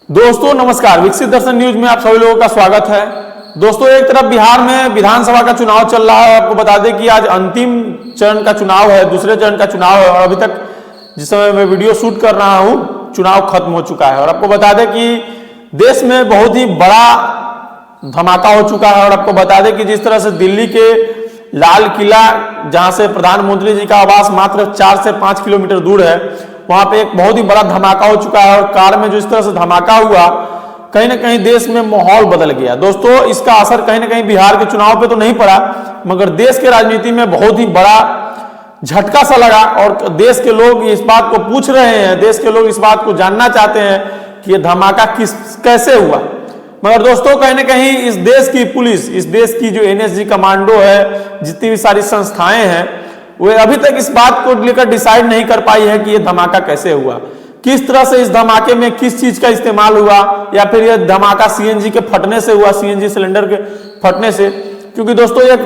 दोस्तों नमस्कार, विकसित दर्शन न्यूज में आप सभी लोगों का स्वागत है। दोस्तों एक तरफ बिहार में विधानसभा का चुनाव चल रहा है। आपको बता दें कि आज अंतिम चरण का चुनाव है, दूसरे चरण का चुनाव है और अभी तक जिस समय मैं वीडियो शूट कर रहा हूं चुनाव खत्म हो चुका है। और आपको बता दें कि देश में बहुत ही बड़ा धमाका हो चुका है। और आपको बता दें कि जिस तरह से दिल्ली के लाल किला, जहां से प्रधानमंत्री जी का आवास मात्र 4 से 5 किलोमीटर दूर है, वहां पे एक बहुत ही बड़ा धमाका हो चुका है। और कार में जो इस तरह से धमाका हुआ, कहीं ना कहीं देश में माहौल बदल गया। दोस्तों इसका असर कहीं ना कहीं बिहार के चुनाव पे तो नहीं पड़ा, मगर देश के राजनीति में बहुत ही बड़ा झटका सा लगा। और देश के लोग इस बात को पूछ रहे हैं, देश के लोग इस बात को जानना चाहते हैं कि ये धमाका कैसे हुआ। मगर दोस्तों कहीं ना कहीं इस देश की पुलिस, इस देश की जो एनएसजी कमांडो है, जितनी भी सारी संस्थाएं हैं, वे अभी तक इस बात को लेकर डिसाइड नहीं कर पाई है कि यह धमाका कैसे हुआ, किस तरह से इस धमाके में किस चीज का इस्तेमाल हुआ, या फिर यह धमाका सीएनजी के फटने से हुआ, सीएनजी सिलेंडर के फटने से। क्योंकि दोस्तों यह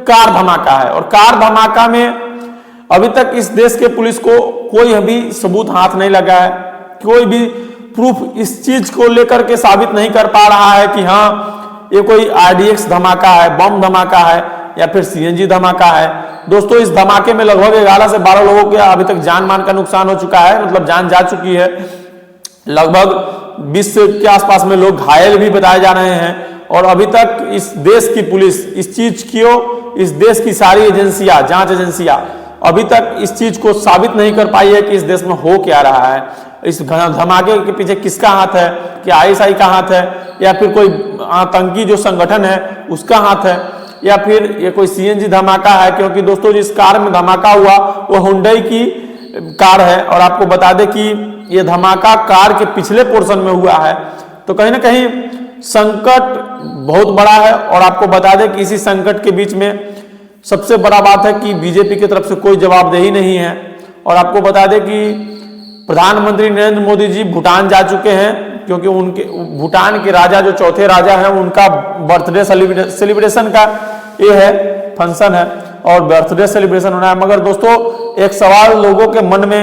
कार धमाका है और कार धमाका में अभी तक इस देश के पुलिस को कोई अभी सबूत हाथ नहीं लगा है, कोई भी प्रूफ इस चीज को लेकर के साबित नहीं कर पा रहा है कि हाँ ये कोई आरडीएक्स धमाका है, बम धमाका है या फिर सीएनजी धमाका है। दोस्तों इस धमाके में लगभग 11 से 12 लोगों के अभी तक जान मान का नुकसान हो चुका है, मतलब जान जा चुकी है। लगभग 20 के आसपास में लोग घायल भी बताए जा रहे हैं। और अभी तक इस देश की पुलिस इस चीज को, इस देश की सारी एजेंसियां, जांच एजेंसियां अभी तक इस चीज को साबित नहीं कर पाई है कि इस देश में हो क्या रहा है, इस धमाके के पीछे किसका हाथ है, कि आईएसआई का हाथ है या फिर कोई आतंकी जो संगठन है उसका हाथ है, या फिर ये कोई सीएनजी धमाका है। क्योंकि दोस्तों जिस कार में धमाका हुआ वो हुंडई की कार है और आपको बता दें कि ये धमाका कार के पिछले पोर्शन में हुआ है। तो कहीं ना कहीं संकट बहुत बड़ा है। और आपको बता दें कि इसी संकट के बीच में सबसे बड़ा बात है कि बीजेपी की तरफ से कोई जवाबदेही नहीं है। और आपको बता दें कि प्रधानमंत्री नरेंद्र मोदी जी भूटान जा चुके हैं, क्योंकि उनके भूटान के राजा जो चौथे राजा हैं उनका बर्थडे सेलिब्रेशन का ये है, फंक्शन है और बर्थडे सेलिब्रेशन होना है। मगर दोस्तों एक सवाल लोगों के मन में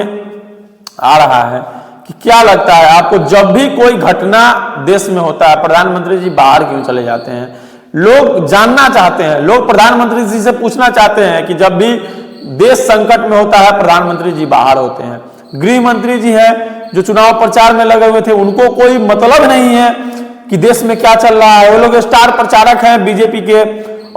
आ रहा है कि क्या लगता है आपको, जब भी कोई घटना देश में होता है प्रधानमंत्री जी बाहर क्यों चले जाते हैं? लोग जानना चाहते हैं, लोग प्रधानमंत्री जी से पूछना चाहते हैं कि जब भी देश संकट में होता है प्रधानमंत्री जी बाहर होते हैं। गृह मंत्री जी है जो चुनाव प्रचार में लगे हुए थे, उनको कोई मतलब नहीं है कि देश में क्या चल रहा है। वो लोग स्टार प्रचारक हैं बीजेपी के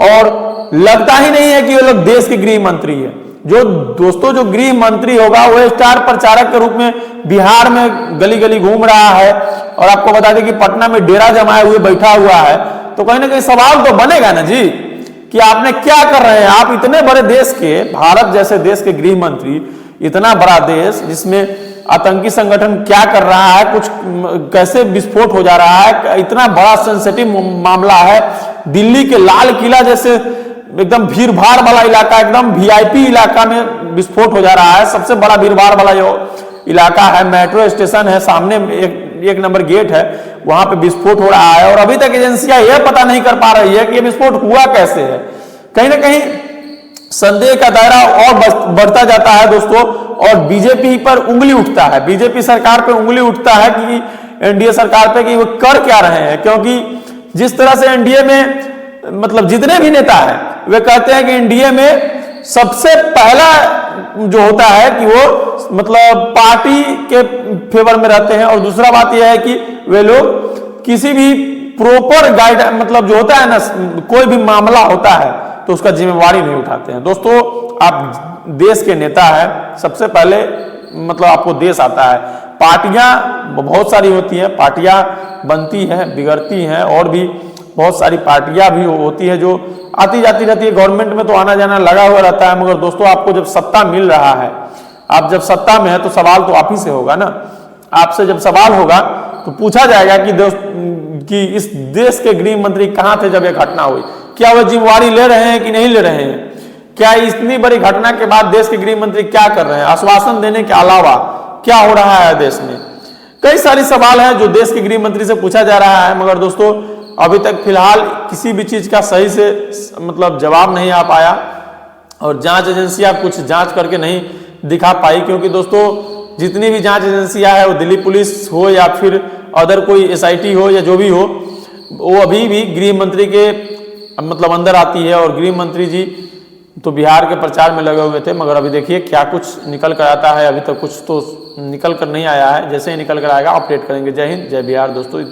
और लगता ही नहीं है कि वो लोग देश के गृह मंत्री है। जो दोस्तों जो गृह मंत्री होगा वो स्टार प्रचारक के रूप में बिहार में गली गली घूम रहा है और आपको बता दें कि पटना में डेरा जमाए हुए बैठा हुआ है। तो कहीं ना कहीं सवाल तो बनेगा ना जी कि आपने क्या कर रहे हैं। आप इतने बड़े देश के, भारत जैसे देश के गृह मंत्री, इतना बड़ा देश जिसमें आतंकी संगठन क्या कर रहा है, कुछ कैसे विस्फोट हो जा रहा है, इतना बड़ा सेंसिटिव मामला है। दिल्ली के लाल किला जैसे एकदम भीड़ भाड़ वाला इलाका, एकदम वीआईपी इलाका में विस्फोट हो जा रहा है। सबसे बड़ा भीड़ भाड़ वाला जो इलाका है, मेट्रो स्टेशन है, सामने एक नंबर गेट है, वहां पे विस्फोट हो रहा है। और अभी तक एजेंसियां यह पता नहीं कर पा रही है कि यह विस्फोट हुआ कैसे है। कहीं ना कहीं संदेह का दायरा और बढ़ता जाता है दोस्तों। और बीजेपी पर उंगली उठता है, बीजेपी सरकार पे उंगली उठता है कि एनडीए सरकार पे कि वो कर क्या रहे हैं। क्योंकि जिस तरह से एनडीए में मतलब जितने भी नेता हैं वे कहते हैं कि एनडीए में सबसे पहला जो होता है कि वो मतलब पार्टी के फेवर में रहते हैं। और दूसरा बात यह है कि वे लोग किसी भी प्रॉपर गाइड, मतलब जो होता है ना, कोई भी मामला होता है तो उसका जिम्मेवारी नहीं उठाते हैं। दोस्तों आप देश के नेता है, सबसे पहले मतलब आपको देश आता है। पार्टियां बहुत सारी होती हैं, पार्टियां बनती हैं, बिगड़ती हैं, और भी बहुत सारी पार्टियां भी होती है जो आती जाती रहती है। गवर्नमेंट में तो आना जाना लगा हुआ रहता है। मगर दोस्तों आपको जब सत्ता मिल रहा है, आप जब सत्ता में है तो सवाल तो आप ही से होगा ना। आपसे जब सवाल होगा तो पूछा जाएगा कि इस देश के गृह मंत्री कहां थे जब यह घटना हुई, क्या वह जिम्मेवारी ले रहे हैं कि नहीं ले रहे हैं, क्या इतनी बड़ी घटना के बाद देश के गृह मंत्री क्या कर रहे हैं, आश्वासन देने के अलावा क्या हो रहा है देश में। कई सारी सवाल है जो देश के गृह मंत्री से पूछा जा रहा है। मगर दोस्तों अभी तक फिलहाल किसी भी चीज का सही से मतलब जवाब नहीं आ पाया और जांच एजेंसियां कुछ जांच करके नहीं दिखा पाई। क्योंकि दोस्तों जितनी भी जांच एजेंसियां है, वो दिल्ली पुलिस हो या फिर अदर कोई SIT हो या जो भी हो, वो अभी भी गृह मंत्री के मतलब अंदर आती है। और गृह मंत्री जी तो बिहार के प्रचार में लगे हुए थे, मगर अभी देखिए क्या कुछ निकल कर आता है। अभी तक कुछ तो निकल कर नहीं आया है, जैसे ही निकल कर आएगा अपडेट करेंगे। जय हिंद, जय बिहार दोस्तों।